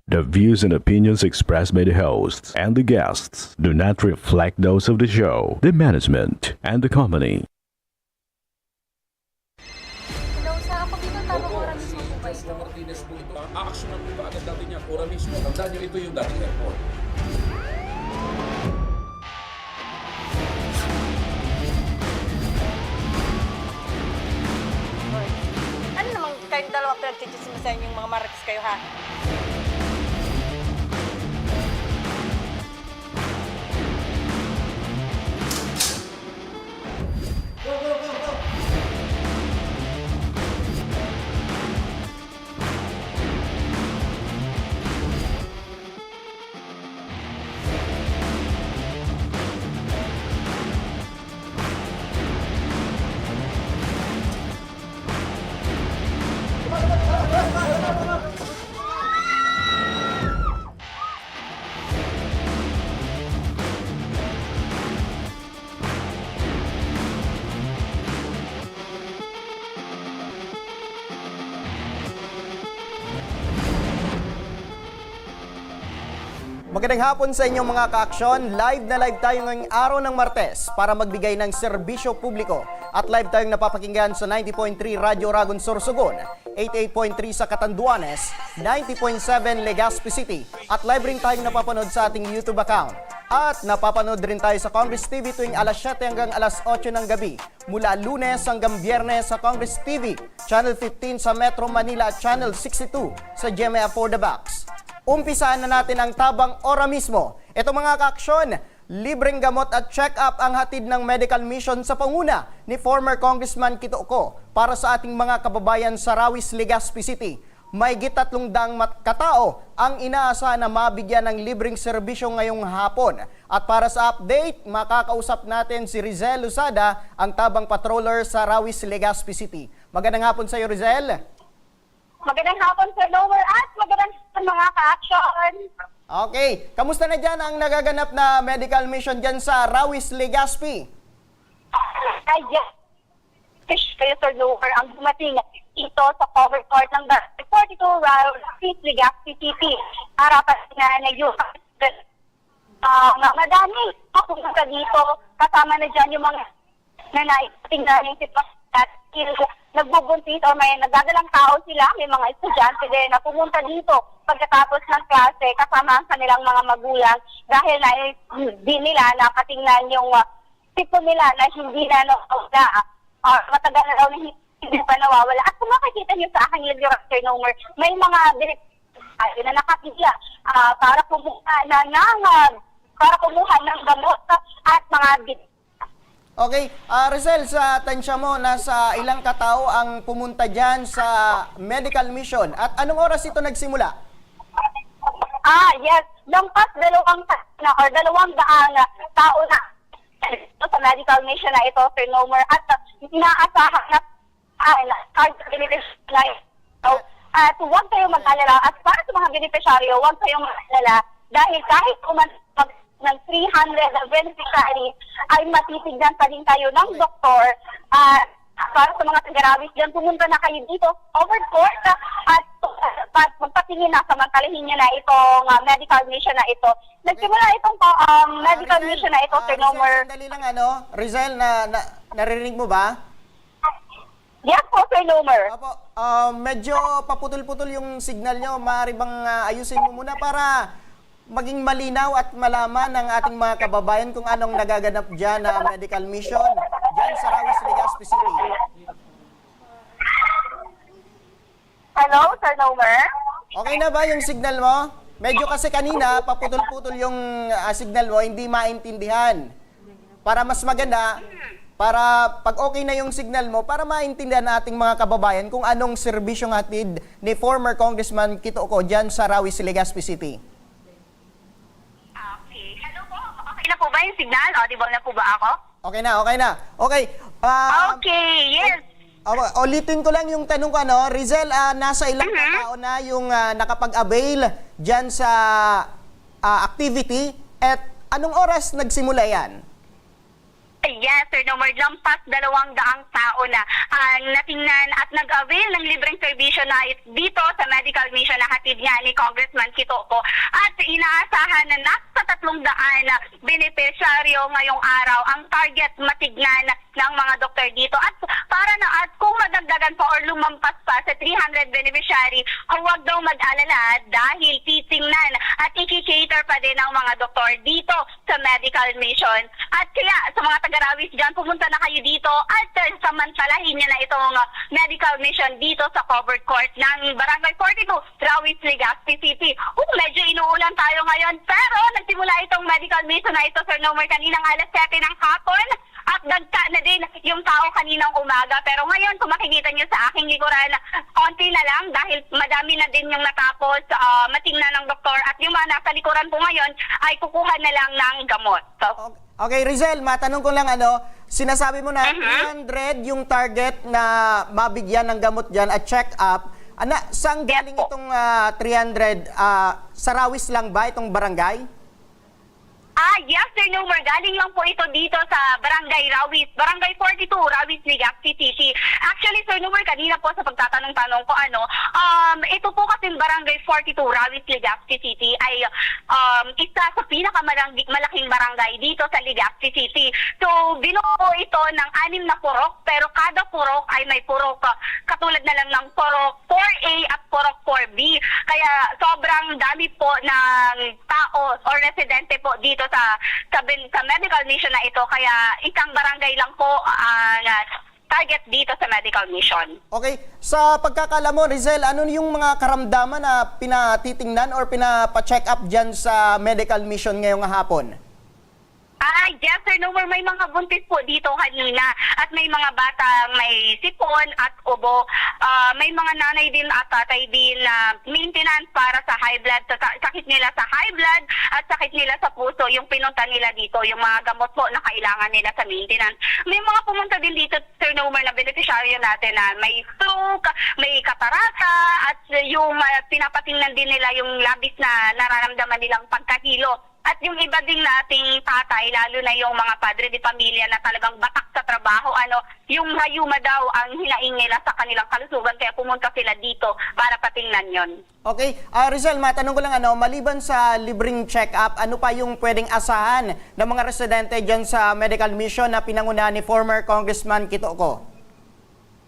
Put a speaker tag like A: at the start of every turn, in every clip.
A: The views and opinions expressed by the hosts and the guests do not reflect those of the show, the management, and the company.
B: Hello, sa ako dito tamang oras mismo po ba ito?
C: Mr. Martinez po ito. Aaksyonan po ba agad natin yan? Ora mismo. Tandaan nyo, ito yung dating airport.
B: Ano namang kayong dalawa pinagchichismisan yung mga marites kayo, ha?
D: Magandang hapon sa inyong mga ka-aksyon. Live na live tayo ngayong araw ng Martes para magbigay ng serbisyo publiko. At live tayong napapakinggan sa 90.3 Radyo Ragon Sorsogon, 88.3 sa Catanduanes, 90.7 Legazpi City. At live rin tayong napapanood sa ating YouTube account. At napapanood rin tayo sa Congress TV tuwing alas 7 hanggang alas 8 ng gabi. Mula Lunes hanggang Biyernes sa Congress TV, Channel 15 sa Metro Manila at Channel 62 sa GMA For the Box. Umpisaan na natin ang tabang ora mismo. Ito mga ka-aksyon, libreng gamot at check-up ang hatid ng medical mission sa panguna ni former Congressman Kito Oco para sa ating mga kababayan sa Rawis, Legazpi City. May 300 katao ang inaasahan na mabigyan ng libreng serbisyo ngayong hapon. At para sa update, makakausap natin si Rizel Luzada, ang tabang patroller sa Rawis, Legazpi City. Magandang hapon sa iyo, Rizel.
E: Magandang hapon, Sir Lower, at magandang hapon mga ka-action.
D: Okay, kamusta na dyan ang nagaganap na medical mission dyan sa Rawis, Legazpi?
E: Ay, yes. Fish kayo, Sir Lower, ang dumating ito sa cover court ng 42 Street, Legazpi City. Harapan na yung madami papunta dito. Kasama na dyan yung mga tingnan yung sitwasyon at nagbubuntis o may nagdadalang tao sila, may mga estudyante din na pumunta dito pagkatapos ng klase kasama ang kanilang mga magulang dahil na di nila nakatingnan yung tipo nila na hindi na matagal na daw na hindi pa nawawala. At kung makikita nyo sa aking libro, Sir Nomer, may mga na nakapila para kumuha ng gamot at mga
D: Okay, Rizel, sa tansya mo, nasa ilang katao ang pumunta dyan sa medical mission? At anong oras ito nagsimula?
E: Yes. Lampas 200 tao na sa medical mission na ito, Sir Nomer. At inaasahan na at huwag kayong mag-alala. At para sa mga beneficiaryo, huwag kayong mag-alala. Dahil kahit ng 300 beneficiaries ay matitignan pa din tayo ng doktor para sa mga taga-Rawis dyan, pumunta na kayo dito over court at magpatingin na, samantalahin nyo na itong medical mission na ito. Nagsimula itong medical mission na ito, Sir Nomer.
D: Sandali lang, Rizel, naririnig mo ba?
E: Yes po, Sir Nomer.
D: Opo, medyo paputol-putol yung signal nyo. Maaari bang ayusin mo muna para maging malinaw at malaman ng ating mga kababayan kung anong nagaganap dyan na medical mission dyan sa Rawis, Legazpi City.
E: Hello, Sir Nomer?
D: Okay na ba yung signal mo? Medyo kasi kanina, paputol-putol yung signal mo, hindi maintindihan. Para mas maganda, para pag okay na yung signal mo, para maintindihan ng ating mga kababayan kung anong serbisyong hatid ni former Congressman Kito Oco dyan sa Rawis, Legazpi City.
E: Okay na po ba yung signal? Audible na po ba ako?
D: Okay na, okay na. Okay.
E: Okay, yes.
D: Ulitin ko lang yung tanong ko, Rizel, nasa ilang katao na yung nakapag-avail dyan sa activity at anong oras nagsimula yan?
E: Yes, Sir Nomar, lampas 200 tao na ang natingnan at nag-avail ng libreng serbisyo na dito sa medical mission na hatid nga ni Congressman Kitoko. At inaasahan na nasa 300 na benepisyaryo ngayong araw ang target matignan ng mga doktor dito. At para na at kung madagdagan pa or lumampas pa sa 300 beneficiary, huwag daw mag-alala dahil titingnan at i-cater pa din ng mga doktor dito sa medical mission. At kaya sa mga taga-Rawis dyan, pumunta na kayo dito at samantalahin niyo na itong medical mission dito sa covered court ng Barangay 42, Rawis, Legazpi City. Medyo inuulan tayo ngayon pero nagsimula itong medical mission na ito, Sir Nomar, kaninang alas 7 ng hapon at dagta na din yung tao kaninang umaga. Pero ngayon, kung makikita niyo sa aking likuran, konti na lang dahil madami na din yung natapos matingnan ng doktor at yung mga nasa likuran po ngayon ay kukuha na lang ng gamot. So,
D: Okay, Rizel, matanong ko lang sinasabi mo na 300 yung target na mabigyan ng gamot dyan at check-up. Saan galing
E: po.
D: itong 300? Sa Rawis lang ba itong barangay?
E: Yes, Sir Nomar, galing lang po ito dito sa Barangay Rawis, Barangay 42, Rawis, Legazpi City. Actually, Sir Nomar, kanina po sa pagtatanong-tanong ko, ito po kasing Barangay 42, Rawis, Legazpi City ay isa sa pinakamalaking barangay dito sa Legazpi City. So, binuo ito ng 6 na purok, pero kada purok ay may purok katulad na lang ng purok 4A at purok 4B. Kaya sobrang dami po ng tao o residente po dito sa medical mission na ito. Kaya isang barangay lang po ang target dito sa medical mission.
D: Okay, sa pagkakala mo, Rizel, ano yung mga karamdaman na pinatitingnan or pinapa-check up dyan sa medical mission ngayong hapon?
E: Yes, Sir Nomar, may mga buntis po dito kanina at may mga batang may sipon at ubo. May mga nanay din at tatay din na maintenance para sa high blood, sakit nila sa high blood at sakit nila sa puso, yung pinunta nila dito, yung mga gamot po na kailangan nila sa maintenance. May mga pumunta din dito, Sir Nomar, na beneficiaryo natin na may stroke, may katarata at yung pinapatingnan din nila yung labis na nararamdaman nilang pagkahilo. At yung iba ding nating tatay, lalo na yung mga padre de pamilya na talagang batak sa trabaho, yung hayuma daw ang hinaing nila sa kanilang kalusugan, kaya pumunta sila dito para patingnan yon.
D: Okay, Rizel, matanong ko lang maliban sa libreng check-up, ano pa yung pwedeng asahan ng mga residente dyan sa medical mission na pinangunahan ni former Congressman Kitoko?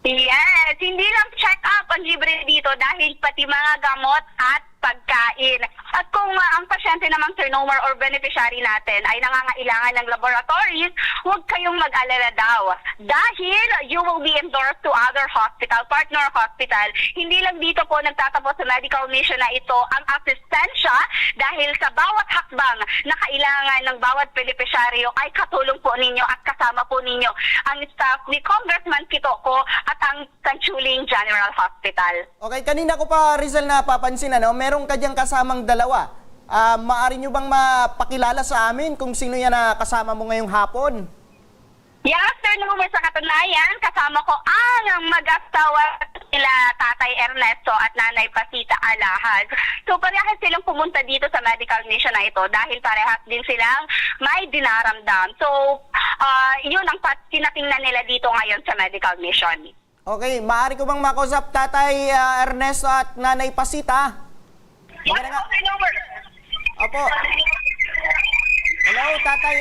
E: Yes, hindi lang check-up ang libre dito dahil pati mga gamot at pagkain. At kung ang pasyente naman, Sir Nomar, or beneficiary natin ay nangangailangan ng laboratories, huwag kayong mag-alala daw. Dahil you will be endorsed to other hospital, partner hospital. Hindi lang dito po nagtatapos sa medical mission na ito ang asistensya dahil sa bawat hakbang na kailangan ng bawat beneficiaryo ay katulong po ninyo at kasama po ninyo ang staff ni Congressman Kitoko at ang Sanchuling General Hospital.
D: Okay, kanina ko pa, Rizel, napapansin, meron ka diyang kasamang dalawa. Maari nyo bang mapakilala sa amin kung sino yan na kasama mo ngayong hapon?
E: Yes, Sir Nomar, sa katunayan, kasama ko ang mag-asawa nila Tatay Ernesto at Nanay Pasita Alahas. So, parehas silang pumunta dito sa medical mission na ito dahil parehas din silang may dinaramdam. So, yun ang tinatingnan nila dito ngayon sa medical mission.
D: Okay, maaari ko bang makausap Tatay Ernesto at Nanay Pasita?
E: Yes, Sir Nomar.
D: Opo. Hello, Tatay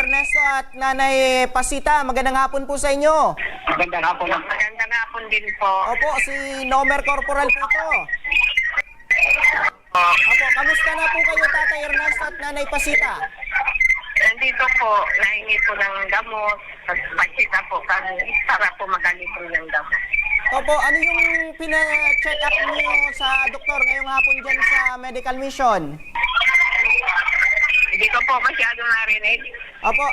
D: Ernesto at Nanay Pasita. Magandang hapon po sa inyo.
E: Magandang hapon. Magandang hapon din po.
D: Opo, si Nomer Corporal po ito. Opo, kamusta na po kayo, Tatay Ernesto at Nanay Pasita?
F: Nandito po, nahingi po ng gamot. Pasita po, para po magalipon ng gamot.
D: Opo, ano yung pina-check up niyo sa doktor ngayong hapon dyan sa medical mission?
F: Hindi ko po masyado narinig.
D: Opo,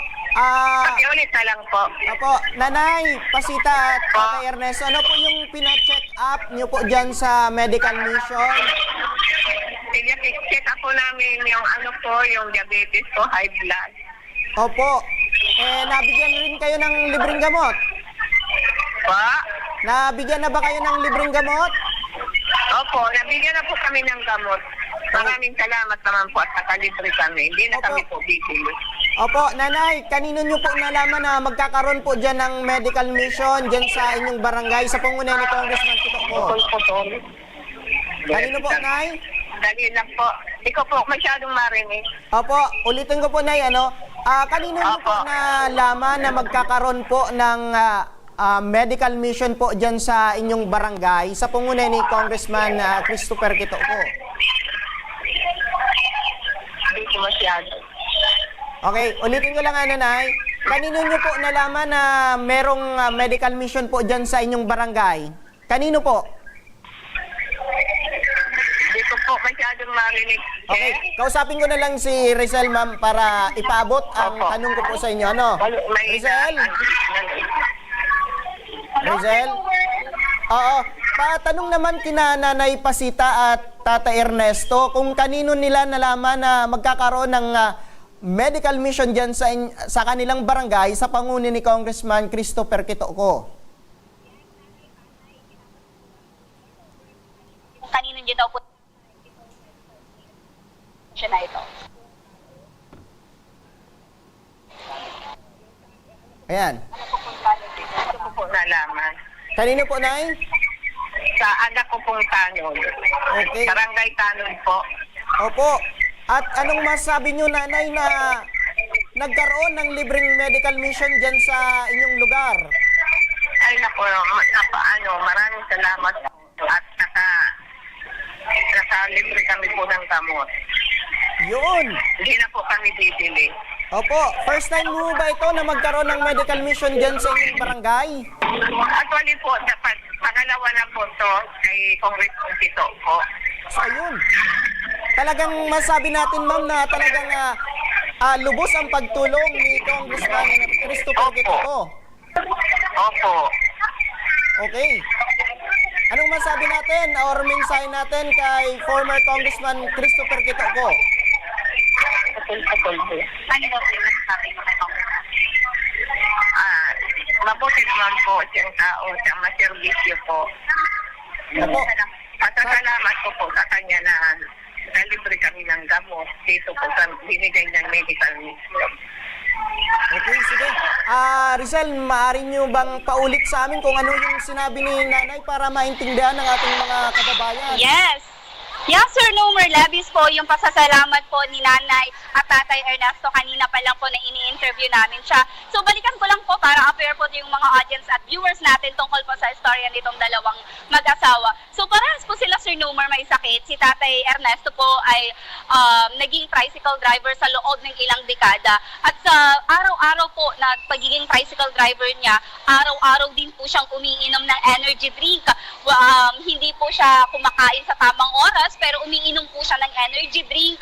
F: Ulit na lang po.
D: opo, Nanay Pasita at Tatay Ernesto, ano po yung pina-check up niyo po dyan sa medical mission?
F: Check up po namin yung yung diabetes ko, high blood.
D: Opo, nabigyan rin kayo ng libreng gamot?
F: Pa?
D: Nabigyan na ba kayo ng libreng gamot?
F: Opo, nabigyan na po kami ng gamot. Maraming salamat naman po at nakalibre kami. Hindi na
D: Opo.
F: kami po bibili.
D: Opo, nanay, kanino nyo po nalaman na magkakaroon po dyan ng medical mission dyan sa inyong barangay sa pangunay ni Congressman Kito po?
F: Putol.
D: Kanino po, nay?
F: Dali lang po. Hindi ko po masyadong marinig.
D: Opo, ulitin ko po, nay, ano? Kanino nyo po
F: Opo.
D: nalaman na magkakaroon po ng medical mission po dyan sa inyong barangay sa pangunay ni Congressman Christopher Kito po?
F: Hindi ko masyado.
D: Okay, ulitin ko lang ano, nay. Kanino nyo po nalaman na merong medical mission po dyan sa inyong barangay? Kanino po?
F: Hindi ko po masyadong marinig.
D: Okay, kausapin ko na lang si Rizal, ma'am, para ipaabot ang
F: Opo.
D: tanong ko po sa inyo. Ano? Rizal? Rizal? Oo. Patanong naman kina Nanay Pasita at Tata Ernesto kung kanino nila nalaman na magkakaroon ng medical mission dyan sa kanilang barangay sa pangunin ni Congressman Christopher Kitoko.
E: Kanino niyo daw po siya na ito?
D: Ayan.
F: Ito ko po nalaman.
D: Kanino po, Nay?
F: Sa anak ko pong tanod.
D: Okay.
F: Barangay Tanod po.
D: Opo. At anong masabi nyo, Nanay, na nagkaroon ng libreng medical mission dyan sa inyong lugar?
F: Ay nako, maraming salamat at nakalibre kami po ng gamot.
D: Yun.
F: Hindi na po kami bibili.
D: Opo. First time mo ba ito na magkaroon ng medical mission dyan sa inyong barangay?
F: Actually po, dapat pangalawa na po to kay Congressman Tito po.
D: So, ayun. Talagang masabi natin, ma'am, na talagang lubos ang pagtulong ni Congressman Christopher Kitoko.
F: Opo.
D: Okay. Anong masabi natin or mensahe natin kay former Congressman Christopher Kitoko?
F: Ano ba po yung sabi mo kay Congressman? Mabuti naman po siyang tao, siyang maserbisyo po.
D: Opo.
F: Pasasalamat ko po sa kanya na nalibre kami ng gamot dito po sa binigay ng medical mission.
D: Okay, sige. Rizal, maaari nyo bang paulit sa amin kung ano yung sinabi ni Nanay para maintindihan ng ating mga kababayan?
E: Yes! Yes, Sir Nomer, labis po yung pasasalamat po ni Nanay at Tatay Ernesto. Kanina pa lang po na ini-interview namin siya. So balikan ko lang po para aware po yung mga audience at viewers natin tungkol po sa istorya nitong dalawang mag-asawa. So parehas po sila, Sir Nomer, may sakit. Si Tatay Ernesto po ay naging tricycle driver sa loob ng ilang dekada. At sa araw-araw po na pagiging tricycle driver niya, araw-araw din po siyang umiinom ng energy drink. Hindi po siya kumakain sa tamang oras, pero umiinom po siya ng energy drink.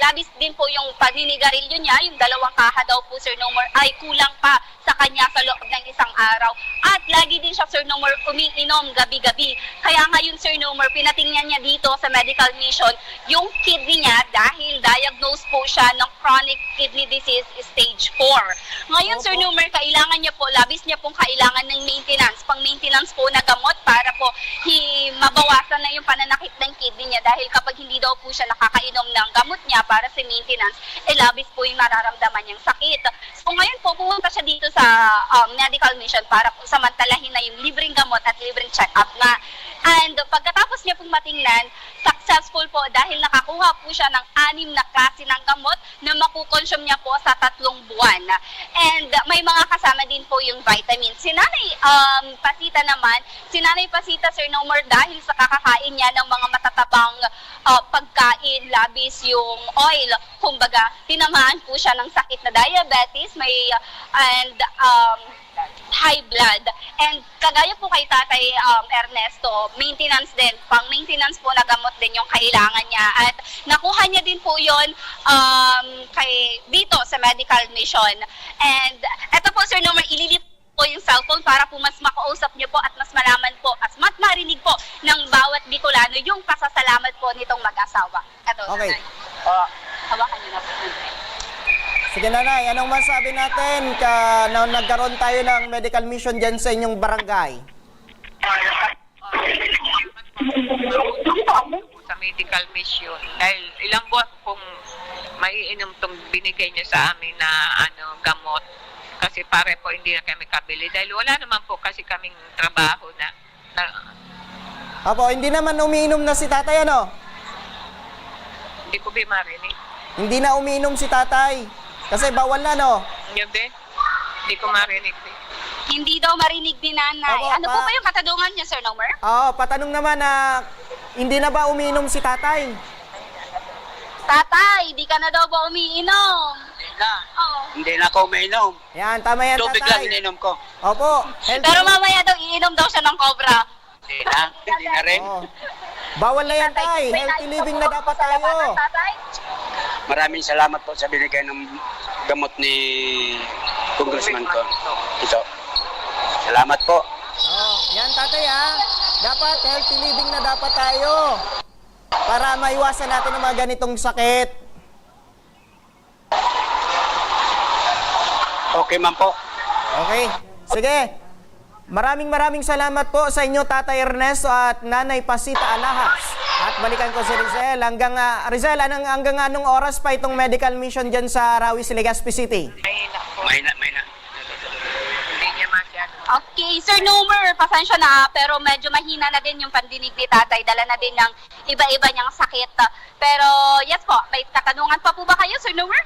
E: Labis din po yung paninigarilyo niya, yung 2 kaha daw po, Sir Nomer, ay kulang pa sa kanya sa loob ng isang araw. At lagi din siya, Sir Nomer, umiinom gabi-gabi. Kaya ngayon, Sir Nomer, pinatingnan niya dito sa medical mission yung kidney niya dahil diagnosed po siya ng chronic kidney disease stage 4. Ngayon, Sir Nomer, kailangan niya po, labis niya pong kailangan ng maintenance, pang-maintenance po na gamot para po mabawasan na yung pananakit ng kidney niya dahil kapag hindi daw po siya nakakainom ng gamot niya para sa maintenance, labis po yung nararamdaman niyang sakit. So ngayon po, pumunta siya dito sa medical mission para po samantalahin na yung libreng gamot at libreng check-up nga. And pagkatapos niya pong matingnan, successful po dahil nakakuha po siya ng 6 na klase ng gamot na makukonsume niya po sa 3 buwan. And may mga kasama din po yung vitamins. Si Nanay Pasita naman, si Nanay Pasita, Sir Nomer, dahil sa kakakain niya ng mga matatabang pagkain, labis yung oil, kumbaga, tinamaan po siya ng sakit na diabetes, and high blood. And kagaya po kay Tatay Ernesto, maintenance din, pang-maintenance po na gamot din yung kailangan niya. At nakuha niya din po yun dito sa medical mission. And eto po, Sir Nomer, ililip po yung cellphone para po mas makausap niyo po at mas malaman po at mas marinig po ng bawat Bicolano yung pasasalamat po nitong mag-asawa. Eto,
D: Okay.
E: Nanay. Hawakan niyo na po.
D: Sige, Nanay, anong masabi natin na nagkaroon tayo ng medical mission dyan sa inyong barangay?
G: Sa medical mission dahil ilang buwan pong maiinom tong binigay niya sa amin na gamot. Kasi pare po hindi na kami kabili dahil wala naman po kasi kaming trabaho na
D: Opo, hindi naman umiinom na si tatay, ano?
G: hindi ko marinig.
D: Hindi na umiinom si tatay. Kasi bawal na, no?
G: Yun din, hindi ko marinig din.
E: Hindi daw marinig ni nanay.
D: Opo,
E: Ano po ba yung katanungan niya, Sir Nomer?
D: Oo, patanong naman na hindi na ba umiinom si tatay?
E: Tatay, di ka na daw ba umiinom?
H: Hindi na.
E: Oo.
H: Hindi na ako umiinom.
D: Yan, tama yan,
H: Tubig lang
D: tatay.
H: ininom ko.
D: Opo. healthy-
E: Pero mamaya daw iinom daw siya ng cobra.
H: Hindi na. Hindi na rin.
D: Oo. Bawal na yan, tay. Healthy living na dapat tayo.
E: Tatay?
H: Maraming salamat po sa binigay ng gamot ni Congressman ko. Ito. Salamat po.
D: Oh, yan, tatay, ha. Dapat healthy living na dapat tayo. Para maiwasan natin ang mga ganitong sakit.
H: Okay man po.
D: Okay. Sige. Maraming salamat po sa inyo, Tatay Ernesto at Nanay Pasita Alahas. At balikan ko si Rizel. Rizel, hanggang anong oras pa itong medical mission dyan sa Rawis, Legazpi City?
G: Mahina po.
H: May na.
G: Hindi niya masyado.
E: Okay, Sir Nomer, pasensya na pero medyo mahina na din yung pandinig ni tatay. Dala na din ng iba-iba niyang sakit. Pero yes po, may katanungan pa po ba kayo, Sir Nomer?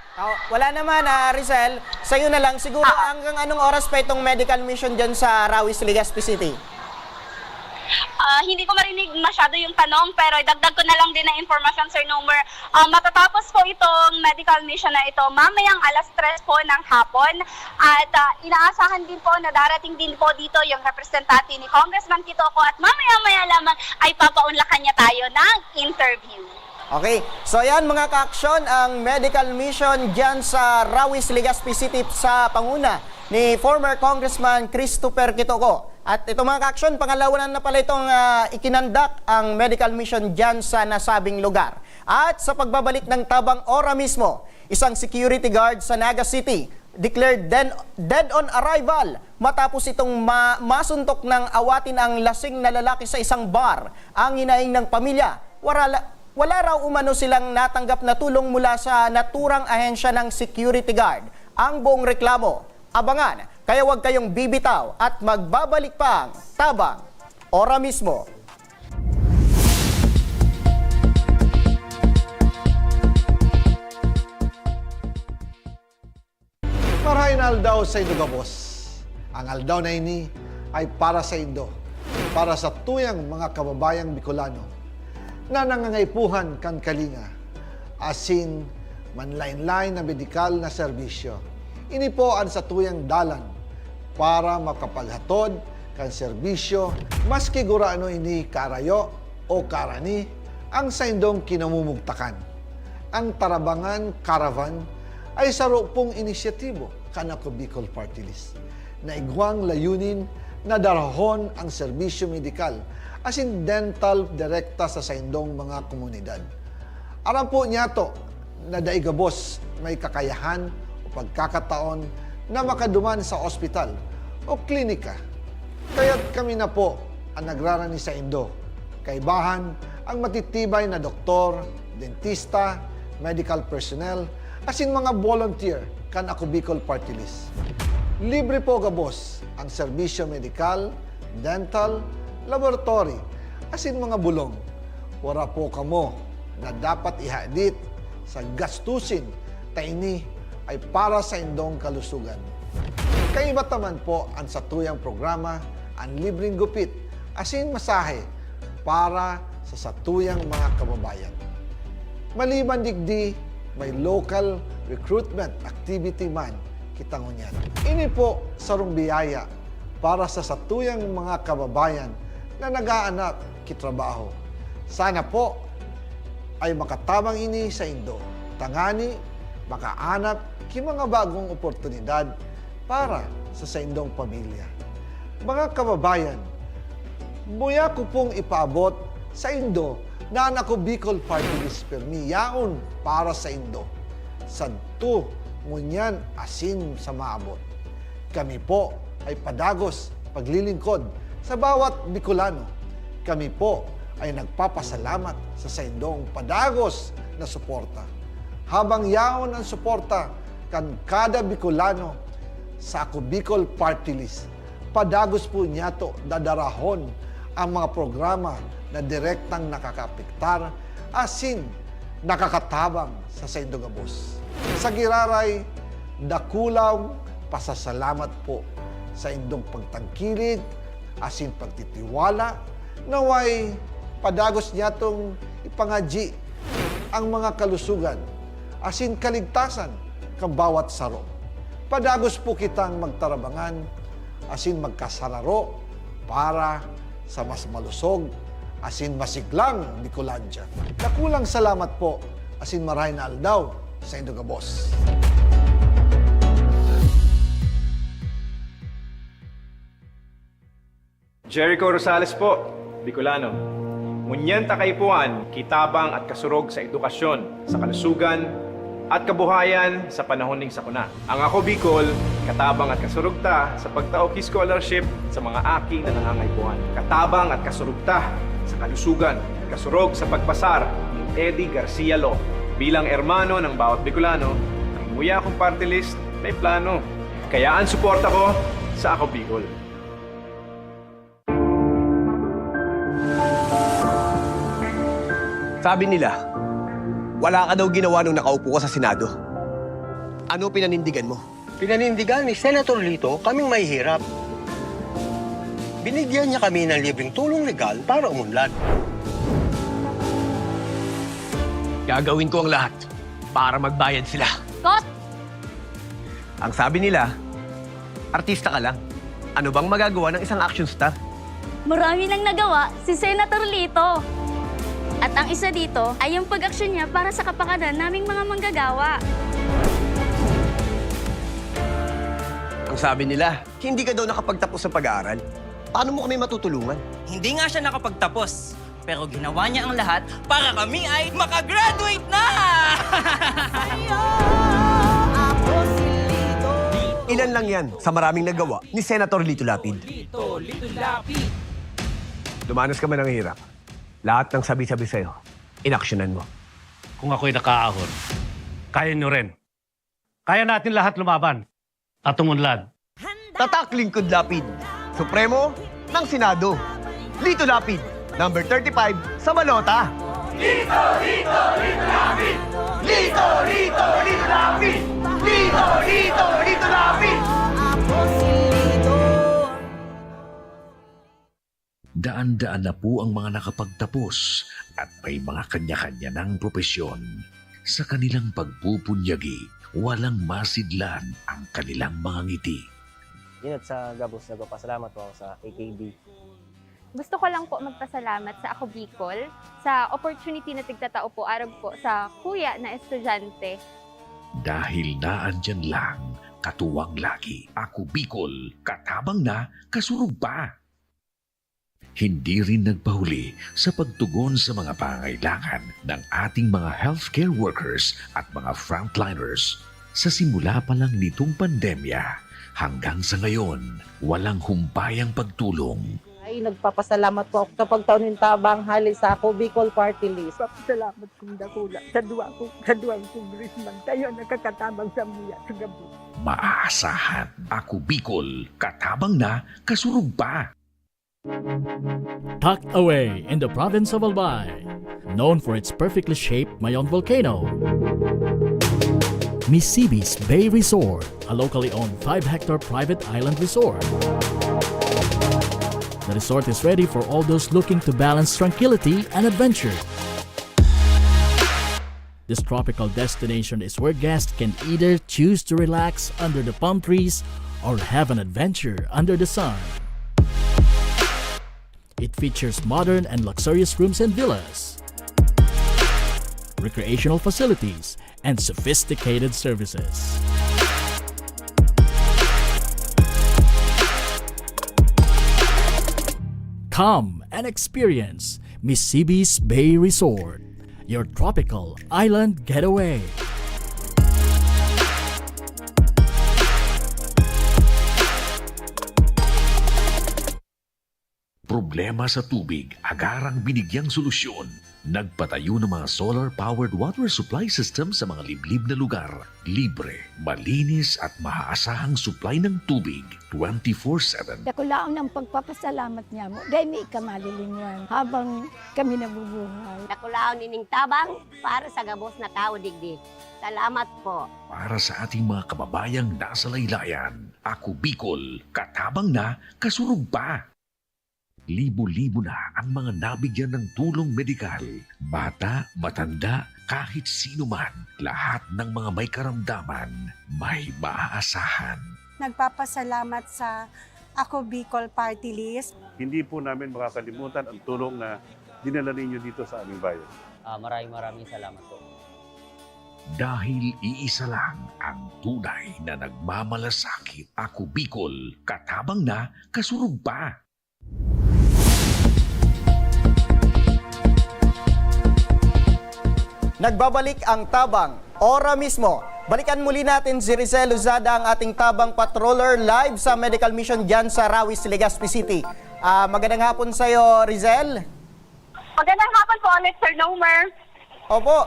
D: Wala naman, Rizel. Sa'yo na lang. Siguro hanggang anong oras pa itong medical mission dyan sa Rawis, Legazpi City?
E: Hindi ko marinig masyado yung tanong pero idagdag ko na lang din na informasyon, Sir Nomer. Matatapos po itong medical mission na ito mamayang 3:00 po ng hapon at inaasahan din po na darating din po dito yung representante ni Congressman Kitoko at mamaya-maya lamang ay papaunlakan niya tayo ng interview.
D: Okay, so yan mga ka-aksyon, ang medical mission dyan sa Rawis, Legazpi City sa panguna ni former Congressman Christopher Kitoko. At ito mga ka-aksyon, pangalawanan na pala itong ikinandak ang medical mission dyan sa nasabing lugar. At sa pagbabalik ng Tabang Ora mismo, isang security guard sa Naga City declared dead on arrival matapos itong masuntok ng awatin ang lasing na lalaki sa isang bar. Ang hinaing ng pamilya, wala raw umano silang natanggap na tulong mula sa naturang ahensya ng security guard. Ang buong reklamo, abangan, kaya huwag kayong bibitaw at magbabalik pa ang Tabang Ora mismo.
I: Marahin aldaw sa Indo Gabos. Ang aldaw na ini ay para sa Indo, para sa tuyang mga kababayang Bicolano na nangangaipuhan kan kalinga, asin manlain-lain na medikal na serbisyo. Ini po ang sa tuyang dalan para makapaghatod kan serbisyo maski guraano ini karayo o karani ang sa indong kinamumugtakan. Ang Tarabangan Caravan ay sarupong inisyatibo kanako Bicol Party List na igwang layunin na darahon ang serbisyo medikal asin dental direkta sa saindong mga komunidad. Aram po niya to na daigabos may kakayahan o pagkakataon na makaduman sa ospital o klinika. Kaya't kami na po ang nagrarani sa Indo. Kaibahan ang matitibay na doktor, dentista, medical personnel, asin mga volunteer kan ako Bicol Party List. Libre po gabos ang serbisyo medikal, dental, laboratory, asin mga bulong. Wala po kamo na dapat ihadit sa gastusin taini ay para sa indong kalusugan. Kaiba taman po ang satuyang programa ang libreng gupit asin masahe para sa satuyang mga kababayan. Maliban digdi, may local recruitment activity man kitangunyan. Ini po sarong biyaya para sa satuyang mga kababayan na nag-aanap kitrabaho. Sana po ay makatabang ini sa Indo. Tangani, makaanap ki mga bagong oportunidad para sa indong pamilya. Mga kababayan, buya ko pong ipaabot sa Indo na ako Bicol Party List permi yaon para sa Indo. Sadto ngunyan asin sa maabot. Kami po ay padagos paglilingkod sa bawat Bicolano. Kami po ay nagpapasalamat sa saindong padagos na suporta. habang yaon ang suporta kan kada Bicolano sa Ako Bicol Party List. Padagos po niya to dadarahon ang mga programa na direktang nakakapiktar asin nakakatabang sa Saindugabos. Sa giraray, dakulaw pasasalamat po sa indong pagtangkilig asin pagtitiwala naway padagos niya tong ipangaji ang mga kalusugan asin kaligtasan kang bawat saro. Padagos po kitang magtarabangan asin magkasararo para sa mas malusog asin masiglang Bicolandia. Nakulang salamat po asin maray na aldaw sa Indogabos.
J: Jericho Rosales po, Bicolano. Ngunyan takaypuan, kitabang at kasurog sa edukasyon, sa kalusugan, at kabuhayan sa panahon ning sakuna. Ang Ako Bicol, katabang at kasurog ta sa pagtaoki scholarship sa mga aking nanangangaypuan. Katabang at kasurog ta sa kalusugan, kasurog sa pagpasar ni Eddie Garcia Lo. Bilang ermano ng bawat Bicolano, ang imuya kong party list may plano. Kaya ang suporta ko sa Ako Bicol.
K: Sabi nila, wala ka daw ginawa nung nakaupo ka sa Senado. Ano pinanindigan mo?
L: Pinanindigan ni Senator Lito kaming mahihirap. Binigyan niya kami ng libreng tulong legal para umunlad.
K: Gagawin ko ang lahat para magbayad sila.
M: Kot!
K: Ang sabi nila, artista ka lang. Ano bang magagawa ng isang action star?
M: Marami nang nagawa si Senator Lito. At ang isa dito ay yung pag-aksyon niya para sa kapakanan naming mga manggagawa.
K: Ang sabi nila, hindi ka daw nakapagtapos sa pag-aaral. Paano mo kami matutulungan?
N: Hindi nga siya nakapagtapos, pero ginawa niya ang lahat para kami ay makagraduate na!
K: Ilan lang yan sa maraming nagawa ni Senator Lito Lapid.
N: Lito Lapid.
K: Lumanas ka man ng hirap. Lahat ng sabi-sabi sa'yo, inaksyonan mo.
O: Kung ako'y nakaahon, kaya nyo rin. Kaya natin lahat lumaban at umunlad.
K: Tatak Lingkod Lapid, Supremo ng Senado. Lito Lapid, number 35 sa Balota.
N: Lito Lapid!
K: Lito Lapid! Lito Lapid!
A: Daan-daan na po ang mga nakapagtapos at may mga kanya-kanya ng propesyon. Sa kanilang pagpupunyagi, walang masidlan ang kanilang mga ngiti.
P: Yun at sa Gabos, nagpapasalamat po ako sa AKB.
Q: Gusto ko lang po magpasalamat sa Ako Bicol sa opportunity na tigtatao po arag po sa kuya na estudyante.
A: Dahil naandyan lang, katuwang lagi, Ako Bicol, katabang na, kasurog pa. Hindi rin nagpahuli sa pagtugon sa mga pangailangan ng ating mga healthcare workers at mga frontliners. Sa simula pa lang nitong pandemya, hanggang sa ngayon, walang humpayang pagtulong.
R: Ay, nagpapasalamat po ako sa pagtaon ng tabang hali sa Ako Bicol Party List.
S: Salamat kong dakula sa duwang congressman. Tayo nakakatabang sa muya sa gabi.
A: Maaasahan, Ako Bicol, katabang na, kasurog pa.
T: Tucked away in the province of Albay, known for its perfectly shaped Mayon volcano, Misibis Bay Resort, a locally owned 5-hectare private island resort. The resort is ready for all those looking to balance tranquility and adventure. This tropical destination is where guests can either choose to relax under the palm trees or have an adventure under the sun. It features modern and luxurious rooms and villas, recreational facilities, and sophisticated services. Come and experience Misibis Bay Resort, your tropical island getaway.
A: Problema sa tubig, agarang binigyang solusyon. Nagpatayo ng mga solar-powered water supply system sa mga liblib na lugar. Libre, malinis at maaasahang supply ng tubig 24/7.
S: Dako lang ng pagpapasalamat niya mo. Dahil may ikamalilingan habang kami nabubuhay.
U: Nakulaon nining tabang para sa gabos na tao digdi. Salamat po.
A: Para sa ating mga kababayang nasa laylayan, Ako Bicol, katabang na, kasurug pa. Libo-libo na ang mga nabigyan ng tulong medikal. Bata, matanda, kahit sino man, lahat ng mga may karamdaman, may maaasahan.
V: Nagpapasalamat sa Ako Bicol Party List.
W: Hindi po namin makakalimutan ang tulong na dinala ninyo dito sa aming bayan.
P: Maraming salamat po.
A: Dahil iisa lang ang tunay na nagmamalasakit. Ako Bicol, katabang na, kasurug pa.
D: Nagbabalik ang tabang. Ora mismo. Balikan muli natin si Rizel Luzada, ang ating tabang patroller, live sa medical mission dyan sa Rawis, Legazpi City. Magandang hapon sa iyo, Rizel.
E: Magandang hapon po ulit, Sir Nomer.
D: Opo,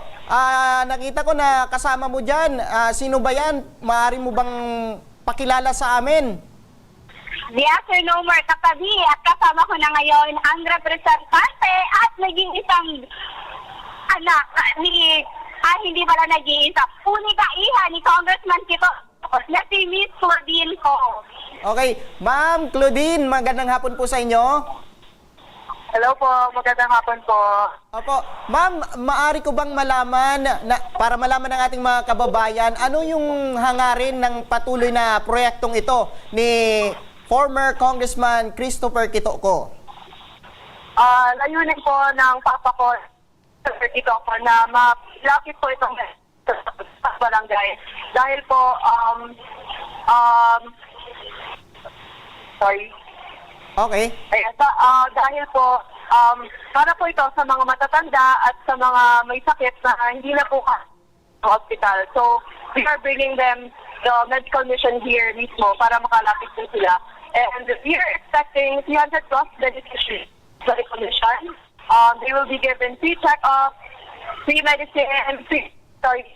D: nakita ko na kasama mo dyan. Sino ba yan? Maaari mo bang pakilala sa amin?
E: Yes, Sir Nomer, katabi at kasama ko na ngayon ang representante at naging isang anak ni, hindi pala nag-iisa, unika-iha ni Congressman Kito na si Miss Claudine ko.
D: Okay, Ma'am Claudine, magandang hapon po sa inyo.
E: Hello po, magandang hapon po.
D: Opo, Ma'am, maaari ko bang malaman, para malaman ng ating mga kababayan, ano yung hangarin ng patuloy na proyektong ito ni former Congressman Christopher Kitoko?
E: Layunin po ng papa ko, Sir Kitoko, na malapit po itong barangay. Dahil po, sorry.
D: Okay.
E: Ayan, dahil po, para po ito sa mga matatanda at sa mga may sakit na hindi na po sa hospital. So, we are bringing them the medical mission here mismo para makalapit po sila. And we are expecting 300 plus beneficiaries sa medical mission. They will be given free check-up, free medicine, free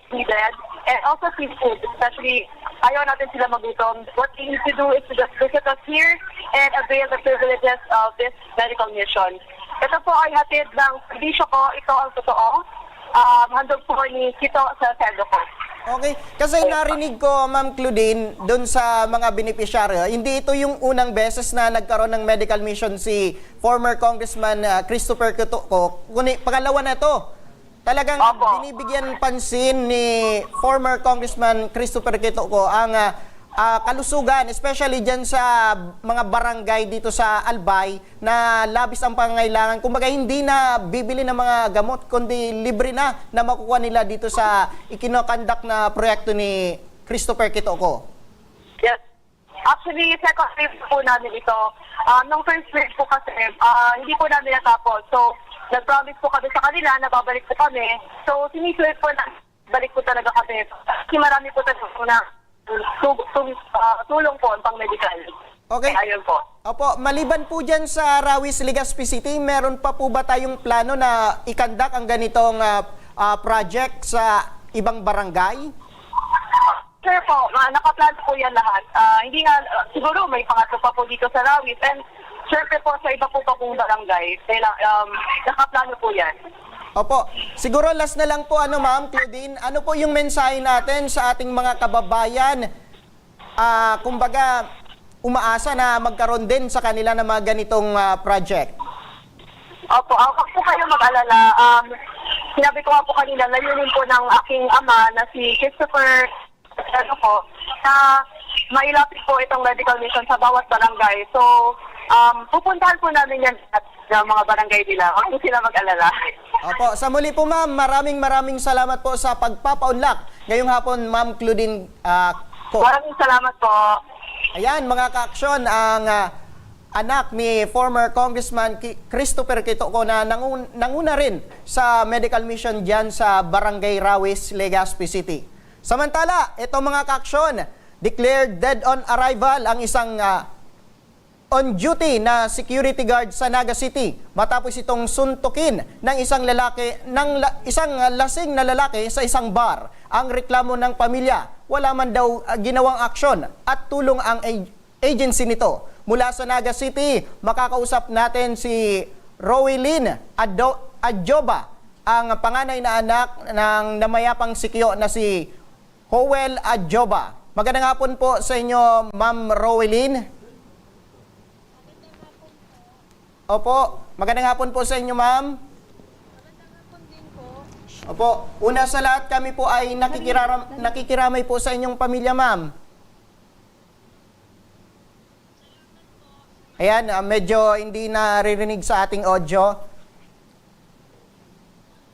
E: needed, and also free food, especially ayaw natin sila magutom. What they need to do is to just visit us here and avail the privileges of this medical mission. Ito po ay hatid ng servisyo ko, ito ang totoo. Handog po ni Kito sa Sedo ko.
D: Okay, kasi narinig ko, Ma'am Claudine, doon sa mga beneficiaryo, hindi ito yung unang beses na nagkaroon ng medical mission si former Congressman Christopher Kitoko. Pangalawa na ito. Talagang binibigyan pansin ni former Congressman Christopher Kitoko ang kalusugan, especially dyan sa mga barangay dito sa Albay na labis ang pangangailangan. Kumbaga hindi na bibili ng mga gamot, kundi libre na makukuha nila dito sa ikinokandak na proyekto ni Christopher Kitoko.
E: Yes. Actually, second wave po namin ito. Nung first wave po kasi, hindi po namin natapos. So, nag-promise po kami sa kanila na babalik po kami. So, siniswave po na balik po talaga kami. Kasi marami po talaga na tulong po pang medical.
D: Okay.
E: Ayun po.
D: Opo, maliban po dyan sa Rawis, Legazpi City, meron pa po ba tayong plano na ikandak ang ganitong project sa ibang barangay?
E: Sure po, nakaplano po yan lahat. Hindi nga, siguro may pangatlo pa po dito sa Rawis. And syempre po sa iba po pa pong barangay. Nakaplano po yan.
D: Opo, siguro last na lang po, Ma'am Claudine, ano po yung mensahe natin sa ating mga kababayan? Kumbaga, umaasa na magkaroon din sa kanila ng mga ganitong project.
E: Opo, ako po kayo mag-alala. Sinabi ko nga po kanila, layunin po ng aking ama na si Christopher na mailapit po itong medical mission sa bawat barangay. So, pupuntahan po namin yan at mga barangay nila. Huwag sila mag-alala.
D: Opo, sa muli po ma'am, maraming salamat po sa pagpapaunlak ngayong hapon, Ma'am Claudine ko.
E: Maraming salamat po.
D: Ayan, mga ka-aksyon, ang anak ni former Congressman Christopher Kitoko na nanguna rin sa medical mission dyan sa Barangay Rawis, Legazpi City. Samantala, ito mga ka-aksyon, declared dead on arrival ang isang on duty na security guard sa Naga City matapos itong suntukin ng isang lasing na lalaki sa isang bar. Ang reklamo ng pamilya, wala man daw ginawang aksyon at tulong ang agency nito. Mula sa Naga City, makakausap natin si Rowelyn Adjoba, ang panganay na anak ng namayapang sikyo na si Howell Adjoba. Magandang hapon po sa inyo, Ma'am Rowelyn. Opo, magandang hapon po sa inyo, ma'am. Opo, una sa lahat kami po ay nakikiramay po sa inyong pamilya, ma'am. Ayan, medyo hindi naririnig sa ating audio.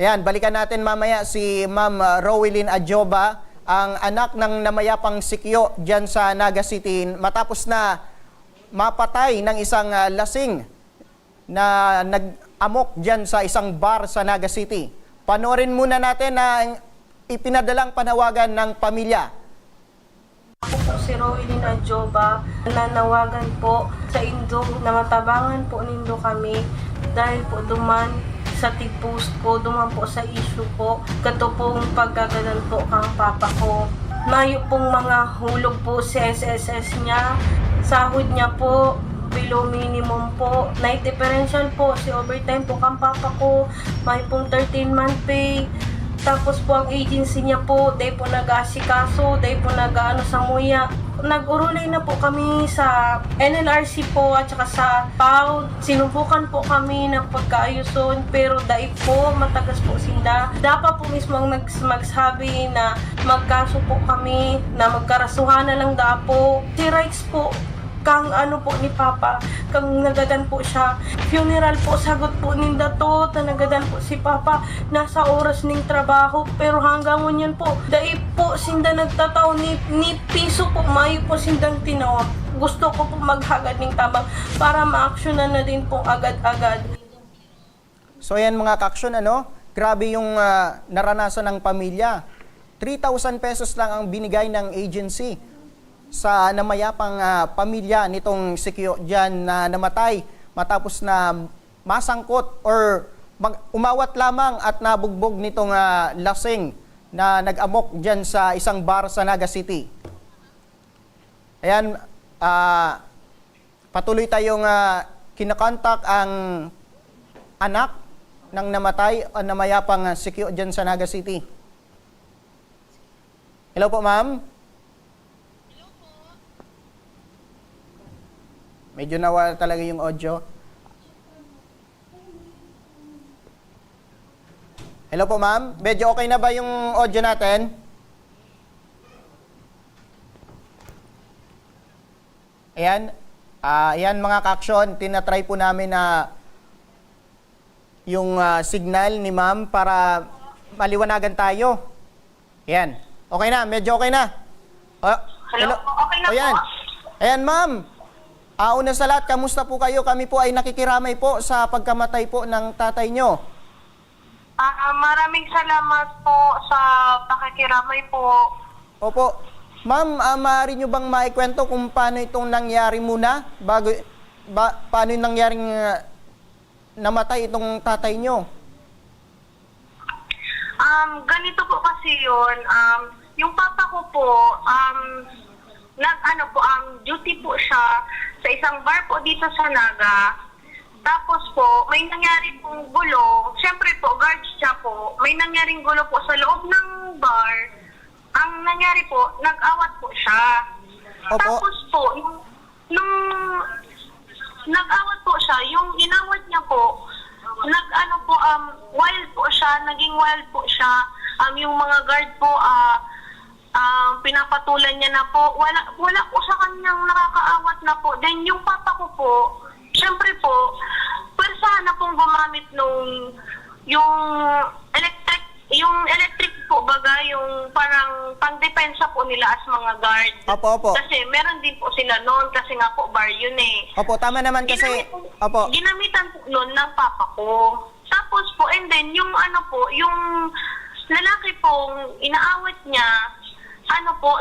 D: Ayan, balikan natin mamaya si Ma'am Rowelyn Adjoba, ang anak ng namayapang sikyo dyan sa Naga City matapos na mapatay ng isang lasing na nag-amok dyan sa isang bar sa Naga City. Panoorin muna natin na ipinadalang panawagan ng pamilya.
B: Ako po si Rowelyn Adjoba, nanawagan po sa Indo na matabangan po nindo kami dahil po duman sa tig-post ko, duman po sa issue ko, kato pong paggagalan po kang papa ko. Mayo pong mga hulog po sa SSS niya, sahod niya po below minimum po, night differential po, si overtime po kang papa ko, may pong 13-month pay. Tapos po ang agency niya po, day po nag-asikaso, day po nag-ano sa muya. Nag-urulay na po kami sa NLRC po at saka sa PAW. Sinubukan po kami ng pagkaayuson, pero dahil po matagas po sinda. Dapat po mismo ang magsabi na magkaso po kami, na magkarasuhan na lang dapo. Si rights po, kang ano po ni Papa, kang nagadan po siya. Funeral po, sagot po ninda to, tanagadan po si Papa, nasa oras ning trabaho, pero hanggang ngunyan po, dahil po sinda nagtataw ni piso po, mayo po sindang tinawag. Gusto ko po maghagad ning tabang para ma-actionan na din po agad-agad.
D: So yan mga ka-aksyon, grabe yung naranasan ng pamilya. 3,000 pesos lang ang binigay ng agency sa namayapang pamilya nitong sikyo dyan na namatay matapos na masangkot or umawat lamang at nabugbog nitong lasing na nag-amok dyan sa isang bar sa Naga City. Ayan, patuloy tayong kinakontak ang anak ng namatay o namayapang sikyo dyan sa Naga City. Hello po, ma'am. Medyo nawala talaga yung audio. Hello po, ma'am. Medyo okay na ba yung audio natin? Ayan. Ayan mga ka-aksyon. Tinatry po namin na yung signal ni ma'am para maliwanagan tayo. Ayan. Okay na. Medyo okay na.
E: Hello? Okay na
D: ayan.
E: po.
D: Ayan, ma'am. Una sa lahat, kamusta po kayo? Kami po ay nakikiramay po sa pagkamatay po ng tatay nyo.
E: Maraming salamat po sa pakikiramay po.
D: Opo. Ma'am, maaari nyo bang maikwento kung paano itong nangyari muna? Paano yung nangyaring namatay itong tatay nyo?
E: Ganito po kasi yun. Yung papa ko po, duty po siya sa isang bar po dito sa Naga. Tapos po, may nangyari pong gulo. Siyempre po, guard siya po. May nangyaring gulo po sa loob ng bar. Ang nangyari po, nag-awat po siya.
D: Opo.
E: Tapos po, nung nag-awat po siya, yung inawat niya po, wild po siya, naging wild po siya. Yung mga guard po, pinapatulan niya na po. Wala po sa kanyang nakakaawat na po. Then yung papa ko po, syempre po, pwersa na pong gumamit yung electric po baga, yung parang pang-depensa po nila as mga guard.
D: Opo.
E: Kasi meron din po sila noon kasi nga po bar yun eh.
D: Opo, tama naman kasi. Opo.
E: Ginamitan po noon ng papa ko. Tapos po, and then yung yung lalaki pong inaawat niya,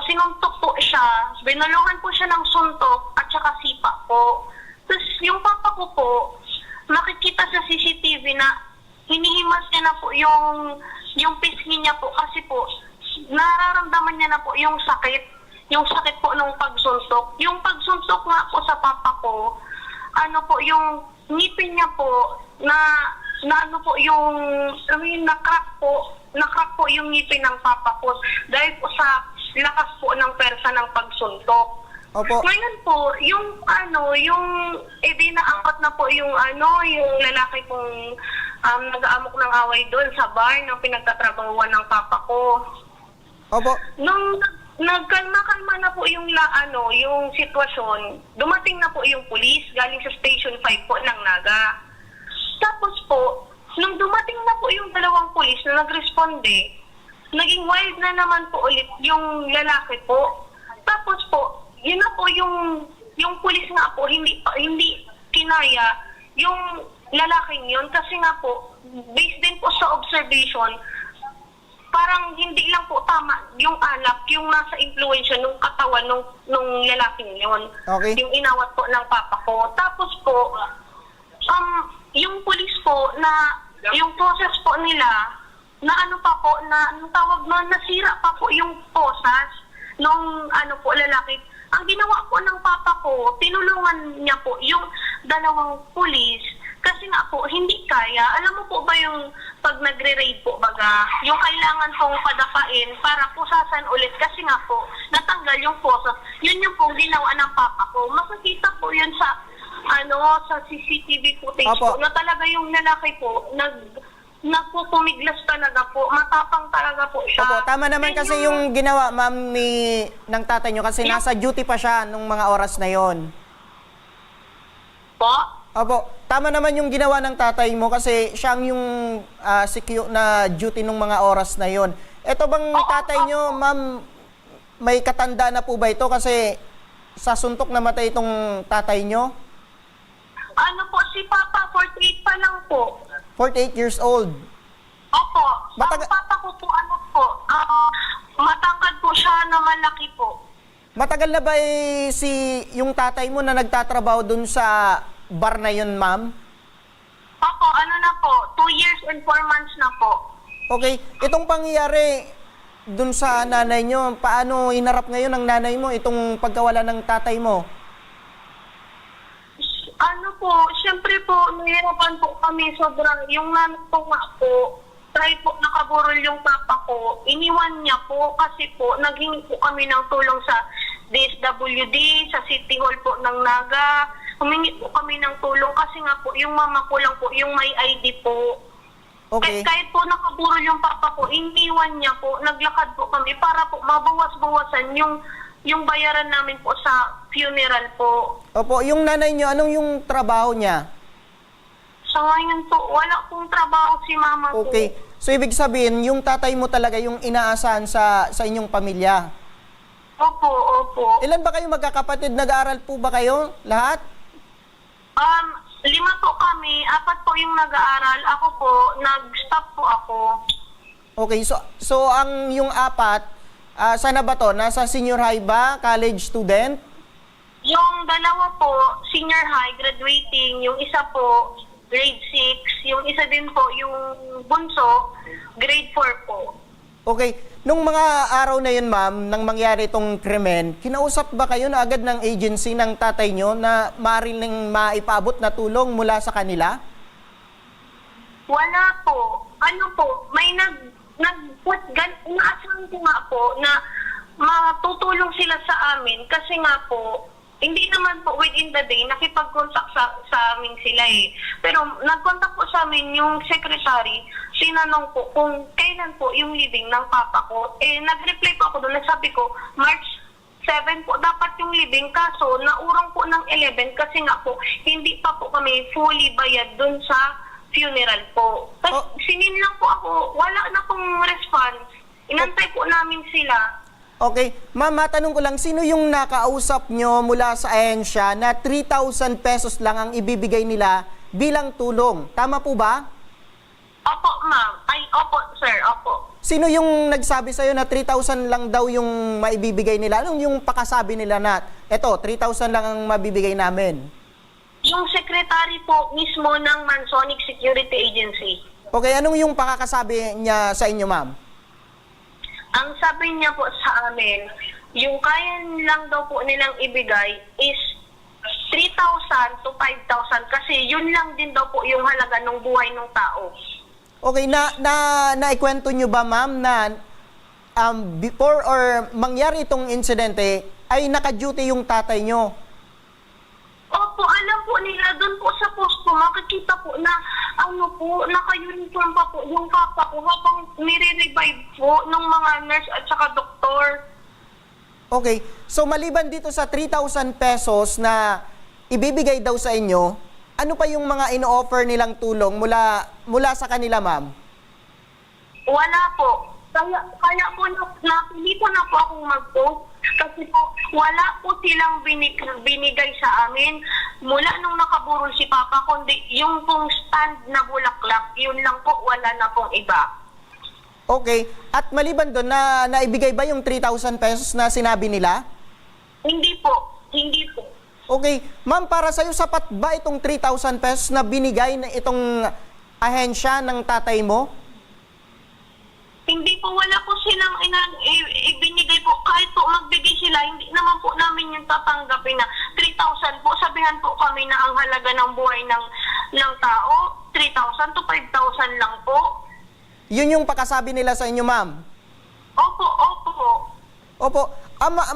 E: sinuntok po siya, binulungan po siya ng suntok at saka sipa po.
B: Tapos yung papa ko po, makikita sa CCTV na hinihimas niya na po yung pisngi niya po kasi po nararamdaman niya na po yung sakit po nung pagsuntok. Yung pagsuntok nga po sa papa ko, ano po, yung ngipin niya po na ano po yung na-crack po yung ngipin ng papa ko dahil po sa lakas po ng persa ng pagsuntok.
D: Opo.
B: Ngayon po, yung naangkat na po yung lalaki pong nag-aamok ng away doon sa bar ng pinagtatrabahuan ng papa ko.
D: Opo.
B: Nung nagkalma-kalma na po yung sitwasyon, dumating na po yung pulis galing sa Station 5 po ng Naga. Tapos po, nung dumating na po yung dalawang pulis na nagresponde, naging wild na naman po ulit yung lalaki po. Tapos po, yun na po yung pulis nga po, hindi kinaya yung lalaking yun kasi nga po, based din po sa observation, parang hindi lang po tama yung alak, yung nasa influensya nung katawan nung lalaking yun.
D: Okay.
B: Yung inawat po ng papa ko. Tapos po, yung pulis po na, yung process po nila, na ano pa po, na anong tawag mo, nasira pa po yung posas nung lalaki. Ang ginawa po ng papa ko, tinulungan niya po yung dalawang pulis kasi nga po, hindi kaya. Alam mo po ba yung pag nagre-raid po baga, yung kailangan pong padapain para pusasan ulit kasi nga po, natanggal yung posas. Yun yung pong ginawa ng papa ko. Makikita po yun sa sa CCTV footage po, na talaga yung lalaki po, nagpupumiglas talaga po, matapang talaga po siya.
D: Opo, tama naman kasi yung ginawa, ma'am, ng tatay nyo kasi nasa duty pa siya nung mga oras na yon.
B: Po?
D: Opo, tama naman yung ginawa ng tatay mo kasi siyang yung na duty nung mga oras na yon. Ito bang tatay nyo, ma'am, may katanda na po ba ito kasi sa suntok namatay itong tatay nyo?
B: Ano po, si Papa, 48 pa lang po.
D: 48 years old.
B: Opo. Ang papa ko po, matangkad po siya na malaki po.
D: Matagal na ba yung tatay mo na nagtatrabaho dun sa bar na yun, ma'am?
B: Opo, na po, 2 years and 4 months na po.
D: Okay, itong pangyayari dun sa nanay nyo, paano hinarap ngayon ng nanay mo itong pagkawala ng tatay mo?
B: Siyempre po, nahirapan po kami sobrang, yung nanay ko nga po, dahil po nakaburol yung papa ko, iniwan niya po kasi po, naghingi po kami ng tulong sa DSWD, sa City Hall po ng Naga, humingi po kami ng tulong kasi nga po, yung mama ko lang po, yung may ID po.
D: Okay.
B: Kahit po nakaburol yung papa ko, iniwan niya po, naglakad po kami para po mabawas-bawasan yung bayaran namin po sa funeral po.
D: Opo, yung nanay nyo, anong yung trabaho niya?
B: Sa ngayon po, wala pong trabaho si mama ko.
D: Okay, so ibig sabihin, yung tatay mo talaga yung inaasahan sa inyong pamilya?
B: Opo, opo.
D: Ilan ba kayo magkakapatid? Nag-aaral po ba kayo? Lahat?
B: 5 po kami, 4 po yung nag-aaral. Ako po, nag-stop po ako.
D: Okay, so ang yung 4, sana ba to? Nasa senior high ba? College student?
B: Yung dalawa po, senior high, graduating. Yung isa po, grade 6. Yung isa din po, yung bunso, grade 4 po.
D: Okay, nung mga araw na yun, ma'am, nang mangyari itong krimen, kinausap ba kayo na agad ng agency ng tatay nyo na maaaring maipaabot na tulong mula sa kanila?
B: Wala po. May inaasahan ko nga po na matutulong sila sa amin kasi nga po, hindi naman po within the day nakipag-contact sa amin sila eh. Pero nag-contact po sa amin yung secretary, sinanong po kung kailan po yung leaving ng papa ko. Nag-reply po ako doon, nagsabi ko, March 7 po dapat yung leaving, kaso naurang po ng 11 kasi nga po, hindi pa po kami fully bayad doon sa funeral po. Tapos sinin lang po ako, wala na pong response. Inantay po namin sila.
D: Okay. Ma'am, matanong ko lang, sino yung nakausap nyo mula sa ahensya na 3,000 pesos lang ang ibibigay nila bilang tulong? Tama po ba?
B: Opo, ma'am. Opo, sir. Opo.
D: Sino yung nagsabi sa'yo na 3,000 lang daw yung maibibigay nila? Anong yung pakasabi nila na, eto, 3,000 lang ang mabibigay namin?
B: Yung secretary po mismo ng Mansonic Security Agency.
D: Okay, anong yung pakakasabi niya sa inyo, ma'am?
B: Ang sabi niya po sa amin, yung kaya lang daw po nilang ibigay is 3,000 to 5,000 kasi yun lang din daw po yung halaga ng buhay ng tao.
D: Okay, naikwento nyo ba, ma'am, na before or mangyari itong insidente, ay naka-duty yung tatay nyo?
B: Opo, alam po nila doon po sa posto, makikita po na naka-uniform pa po yung papa ko habang nire-revive po ng mga nurse at saka doktor.
D: Okay, so maliban dito sa 3,000 pesos na ibibigay daw sa inyo, ano pa yung mga ino-offer nilang tulong mula sa kanila, ma'am?
B: Wala po. Kaya po napili ko na po akong mag-post kasi po wala po silang binigay sa amin mula nung nakaburol si Papa, kundi yung pong stand na bulaklak, yun lang po, wala na pong iba.
D: Okay, at maliban doon, naibigay ba yung 3,000 pesos na sinabi nila?
B: Hindi po, hindi po.
D: Okay, ma'am, para sa'yo, sapat ba itong 3,000 pesos na binigay na itong ahensya ng tatay mo?
B: Hindi po, wala po silang ibinigay po. Kahit po magbigay sila, hindi naman po namin yung tatanggapin na 3,000 po. Sabihan po kami na ang halaga ng buhay ng tao, 3,000 to 5,000 lang po.
D: Yun yung pakasabi nila sa inyo, ma'am?
B: Opo, opo.
D: Opo.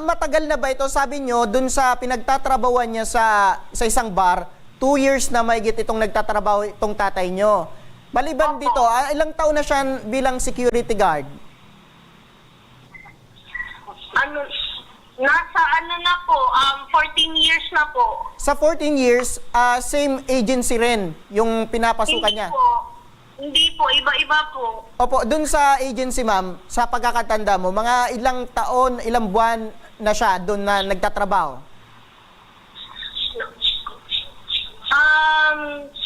D: Matagal na ba ito? Sabi nyo, dun sa pinagtatrabawan niya sa isang bar, 2 years na mahigit itong nagtatrabaho itong tatay nyo. Maliban dito, ilang taon na siya bilang security guard?
B: Nasa na po, 14 years na po.
D: Sa 14 years, same agency rin yung pinapasukan niya?
B: Hindi po, iba-iba po.
D: Opo, dun sa agency, ma'am, sa pagkakatanda mo, mga ilang taon, ilang buwan na siya dun na nagtatrabaho?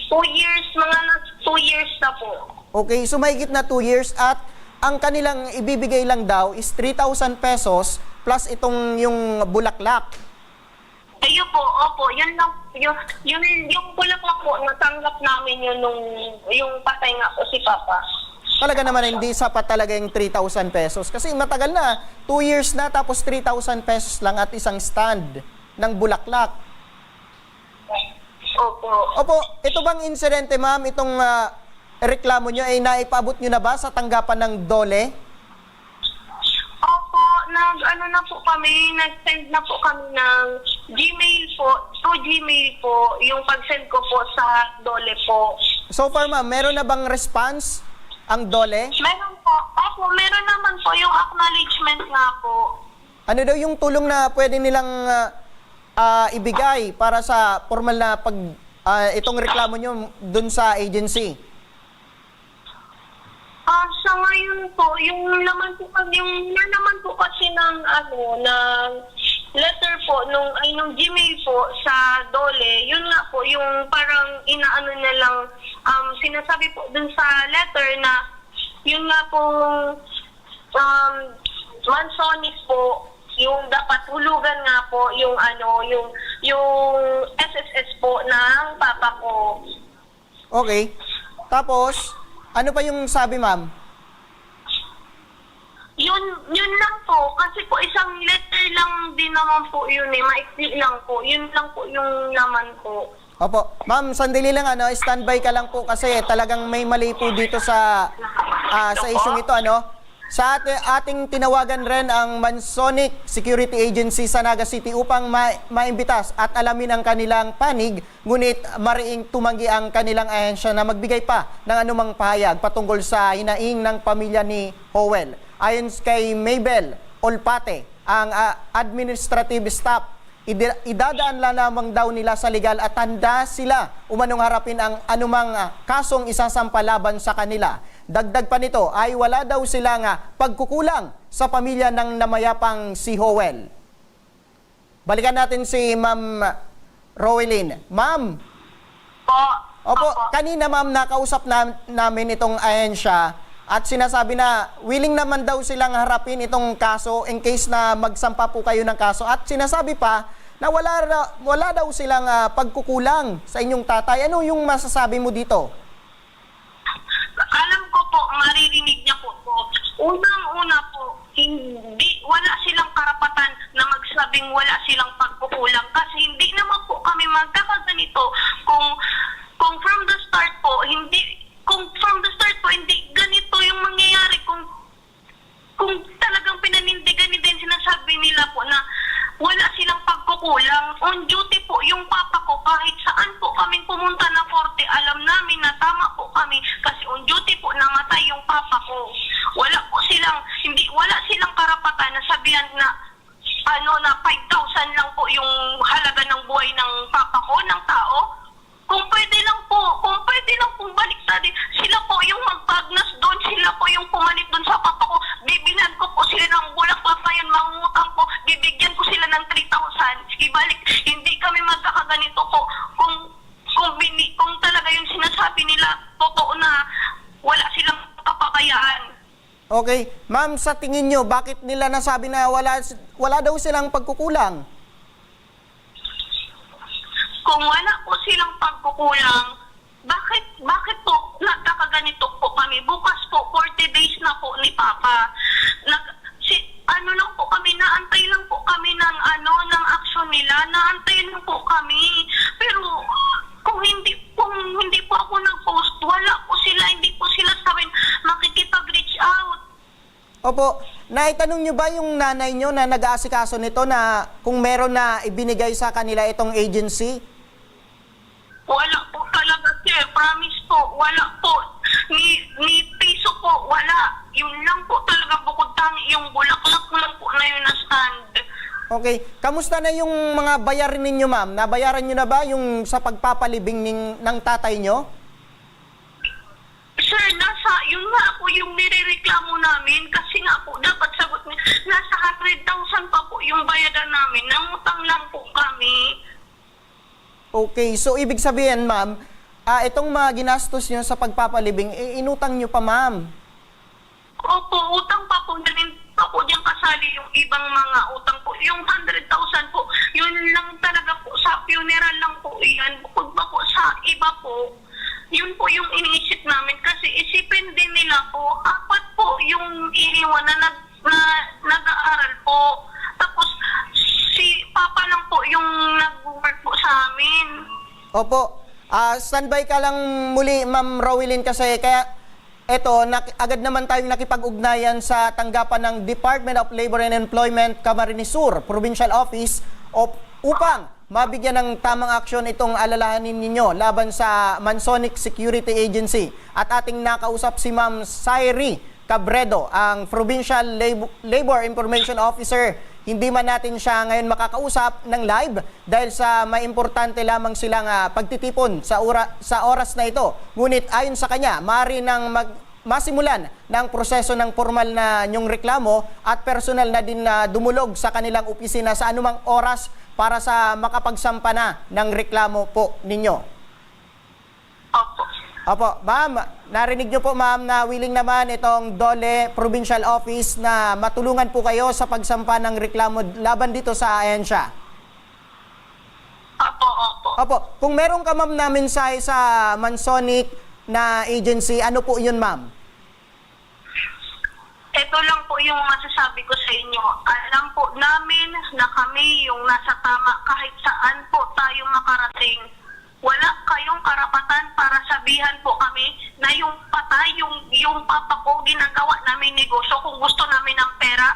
B: 2 years, mga 2 years na po.
D: Okay, so mahigit na 2 years at ang kanilang ibibigay lang daw is 3,000 pesos plus itong yung bulaklak.
B: Ayun po, opo, yun lang, yung bulaklak po, natanggap namin yun nung yung patay nga po si Papa.
D: Talaga naman hindi sapat talaga yung 3,000 pesos kasi matagal na, 2 years na tapos 3,000 pesos lang at isang stand ng bulaklak.
B: Opo.
D: Opo, ito bang insidente, ma'am, itong reklamo nyo ay naipaabot nyo na ba sa tanggapan ng DOLE?
B: Opo, nag-send na po kami ng Gmail po, to Gmail po, yung pag-send ko po sa DOLE po.
D: So far, ma'am, meron na bang response ang DOLE?
B: Meron po. Opo, meron naman po yung acknowledgement nga po.
D: Ano daw yung tulong na pwede nilang ibigay para sa formal na itong reklamo nyo dun sa agency?
B: Sa ngayon po, yung naman po kasi ng letter po nung Gmail po sa DOLE, yun nga po yung parang inaano na lang sinasabi po dun sa letter na yun nga po Mansonic po yung dapat hulugan nga po yung yung SSS po ng papa ko.
D: Okay. Tapos, ano pa yung sabi, ma'am?
B: Yun lang po. Kasi po isang letter lang din naman po yun eh. Maikli lang po. Yun lang po yung naman po.
D: Opo. Ma'am, sandali lang, standby ka lang po kasi talagang may mali po dito sa isyong ito, Sa ating tinawagan rin ang Mansonic Security Agency sa Naga City upang maimbitas at alamin ang kanilang panig, ngunit mariing tumanggi ang kanilang ahensya na magbigay pa ng anumang pahayag patungkol sa hinaing ng pamilya ni Howell. Ayon kay Mabel Olpate, ang administrative staff, idadaan lamang daw nila sa legal at handa sila umanong harapin ang anumang kasong isasampa laban sa kanila. Dagdag pa nito ay wala daw silang pagkukulang sa pamilya ng namayapang si Howell. Balikan natin si Ma'am Rowelyn. Ma'am! Opo, kanina ma'am nakausap namin itong ahensya at sinasabi na willing naman daw silang harapin itong kaso in case na magsampa po kayo ng kaso. At sinasabi pa na wala daw silang pagkukulang sa inyong tatay. Ano yung masasabi mo dito?
B: Alam ko po, maririnig niya po. Unang-una po, wala silang karapatan na magsabing wala silang pagkukulang kasi hindi naman po kami magkakaganito kung from the start po, hindi ganito yung mangyayari kung talagang pinanindigan din sinasabi nila po na wala silang pagkukulang. On duty po yung papa ko kahit saan po kaming pumunta na korte, alam namin na tama po kami kasi on duty po namatay yung papa ko. Wala silang karapatan na sabihan na na 5,000 lang po yung halaga ng buhay ng papa ko, ng tao. Kung pwede lang pong baliktadin, sila po yung magpagnas doon, sila po yung pumalit doon sa papa ko, bibinan ko po sila ng bulak, papayan, mangutang ko, bibigyan ko sila ng 3,000, ibalik, hindi kami magkakaganito po, kung talaga yung sinasabi nila, totoo na wala silang kapapayaan.
D: Okay. Ma'am, sa tingin nyo, bakit nila nasabi na wala daw silang pagkukulang?
B: Kung wala po silang pagkukulang, bakit po nagkakaganito po kami? Bukas po, 40 days na po ni Papa. Lang po kami, naantay lang po kami ng aksyon nila, naantay lang po kami. Pero kung hindi po ako nag-post, wala po sila, hindi po sila sa amin makikipag-reach out.
D: Opo, naitanong nyo ba yung nanay nyo na nag-aasikaso nito na kung meron na ibinigay sa kanila itong agency?
B: Wala po talaga, sir. Promise po, wala po. Ni piso po, wala. Yun lang po talaga bukod tangi, yung bulaklak lang po na yun na stand.
D: Okay. Kamusta na yung mga bayarin ninyo, ma'am? Nabayaran nyo na ba yung sa pagpapalibing ng tatay nyo?
B: Sir, yun nga po yung nirereklamo namin kasi nga po dapat sagot niya, nasa 100,000 pa po yung bayadan namin. Nangutang lang po kami.
D: Okay. So, ibig sabihin, ma'am, itong mga ginastos nyo sa pagpapalibing, inutang nyo pa, ma'am?
B: Opo, utang pa po. Ganun pa po diyang kasali yung ibang mga utang po. Yung 100,000 po, yun lang talaga po. Sa funeral lang po yan. Bukod pa po sa iba po, yun po yung iniisip namin. Kasi isipin din nila po, apat po yung iniwan na nag-aaral po. Tapos, si Papa lang po yung nag-work po sa amin.
D: Opo. Standby ka lang muli, Ma'am Rowilyn, kasi kaya eto, agad naman tayong nakipag-ugnayan sa tanggapan ng Department of Labor and Employment Camarines Sur Provincial Office upang mabigyan ng tamang aksyon itong alalahanin ninyo laban sa Mansonic Security Agency. At ating nakausap si Ma'am Sairi Cabredo, ang Provincial Labor Information Officer. Hindi man natin siya ngayon makakausap ng live dahil sa may importante lamang silang pagtitipon sa oras na ito. Ngunit ayon sa kanya, maaari nang masimulan ng proseso ng formal na nyong reklamo at personal na din na dumulog sa kanilang opisina sa anumang oras para sa makapagsampa na ng reklamo po ninyo. Opo, ma'am, narinig niyo po, ma'am, na willing naman itong DOLE Provincial Office na matulungan po kayo sa pagsampa ng reklamo laban dito sa ahensya. Opo, kung meron ka, ma'am, na mensahe sa Mansonic na agency, ano po yun, ma'am?
B: Ito lang po yung masasabi ko sa inyo. Alam po namin na kami yung nasa tama kahit saan po tayo makarating. Wala kayong karapatan para sabihan po kami na yung patay, yung papa ko, ginagawa namin negosyo. Kung gusto namin ng pera,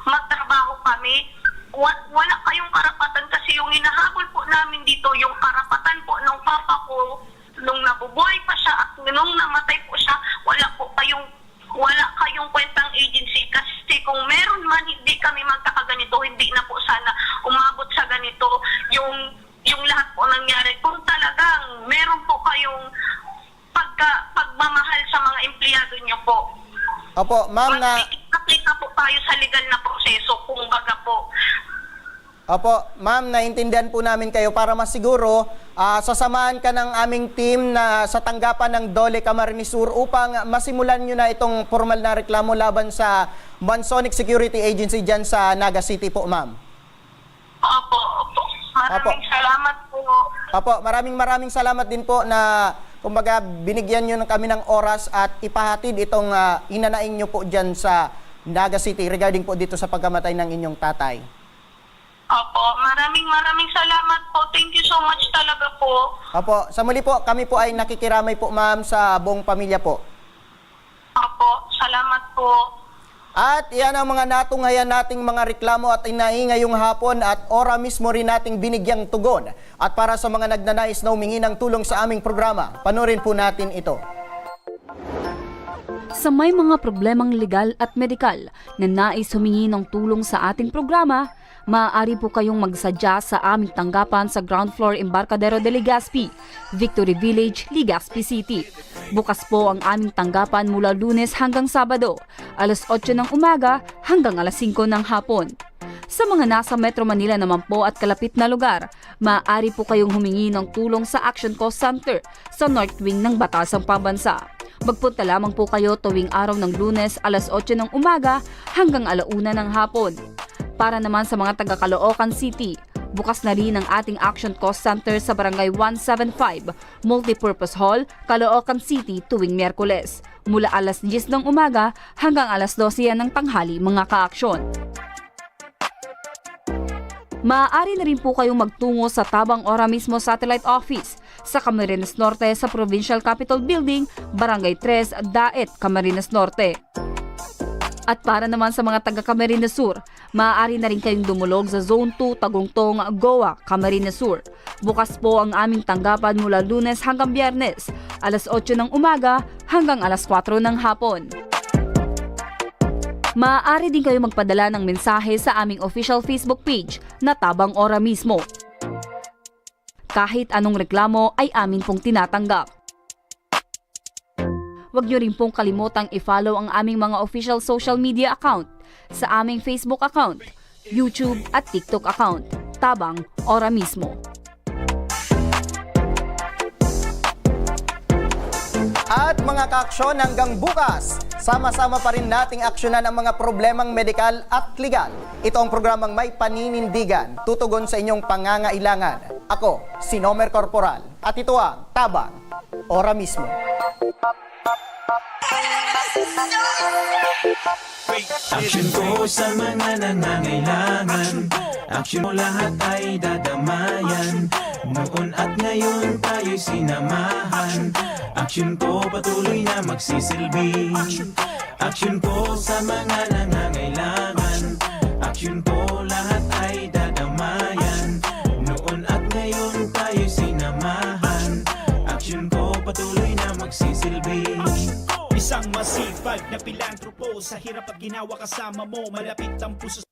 B: magtrabaho kami. Wala kayong karapatan kasi yung hinahabol po namin dito, yung karapatan po ng papa ko, nung nabubuhay pa siya at nung namatay po siya, wala kayong kwentang agency. Kasi kung meron man, hindi kami magkakaganito, hindi na po sana umabot sa ganito yung lahat po nangyari. Kung talagang meron po kayong pagmamahal sa mga empleyado niyo po.
D: Opo, ma'am,
B: Nakita po tayo sa legal na proseso, kung baga po.
D: Opo, ma'am, naintindihan po namin kayo. Para masiguro, sasamahan ka ng aming team na sa tanggapan ng DOLE Camarines Sur upang masimulan nyo na itong formal na reklamo laban sa Mansonic Security Agency dyan sa Naga City po, ma'am.
B: Opo. Maraming salamat po.
D: Opo, maraming salamat din po na kumbaga binigyan nyo kami ng oras at ipahatid itong hinanaing nyo po dyan sa Naga City regarding po dito sa pagkamatay ng inyong tatay.
B: Opo, maraming salamat po. Thank you so much talaga po.
D: Opo, sa muli po, kami po ay nakikiramay po ma'am sa buong pamilya po.
B: Opo, salamat po.
D: At yan ang mga natunghayan nating mga reklamo at inaing ngayong hapon at ora mismo rin nating binigyang tugon. At para sa mga nagnanais na humingi ng tulong sa aming programa, panoorin po natin ito.
C: Sa may mga problemang legal at medikal na nais humingi ng tulong sa ating programa, maaari po kayong magsadya sa aming tanggapan sa ground floor Embarcadero de Legazpi, Victory Village, Legazpi City. Bukas po ang aming tanggapan mula Lunes hanggang Sabado, alas 8 ng umaga hanggang alas 5 ng hapon. Sa mga nasa Metro Manila naman po at kalapit na lugar, maaari po kayong humingi ng tulong sa Action Cost Center sa North Wing ng Batasang Pambansa. Magpunta lamang po kayo tuwing araw ng Lunes alas 8 ng umaga hanggang alauna ng hapon. Para naman sa mga taga Caloocan City, bukas na rin ang ating Action Cost Center sa Barangay 175, Multipurpose Hall, Caloocan City tuwing Miyerkules, mula alas 10 ng umaga hanggang alas 12 ng tanghali mga ka-aksyon. Maaari na rin po kayong magtungo sa Tabang Ora mismo Satellite Office sa Camarines Norte sa Provincial Capitol Building, Barangay 3, Daet, Camarines Norte. At para naman sa mga taga Camarines Sur, maaari na rin kayong dumulog sa Zone 2, Tagungtong, Goa, Camarines Sur. Bukas po ang aming tanggapan mula Lunes hanggang Biyernes, alas 8 ng umaga hanggang alas 4 ng hapon. Maaari din kayo magpadala ng mensahe sa aming official Facebook page na Tabang Ora mismo. Kahit anong reklamo ay amin pong tinatanggap. Huwag niyo rin pong kalimutang i-follow ang aming mga official social media account sa aming Facebook account, YouTube at TikTok account, Tabang Ora mismo.
D: At mga kaaksyon, hanggang bukas, sama-sama pa rin nating aksyonan ang mga problemang medikal at legal. Ito ang programang may paninindigan, tutugon sa inyong pangangailangan. Ako, si Nomer Corporal, at ito ang Tabang Ora mismo.
F: Action ko sa mga nangangailangan, action mo lahat ay dadamayan. Noon at ngayon tayo'y sinamahan, action ko patuloy na magsisilbi. Action ko sa mga nangangailangan, action ko lahat ay dadamayan. Noon at ngayon tayo'y sinamahan, action ko patuloy na magsisilbi.
H: Isang masipag na pilantropo, sa hirap at ginawa kasama mo, malapit ang puso.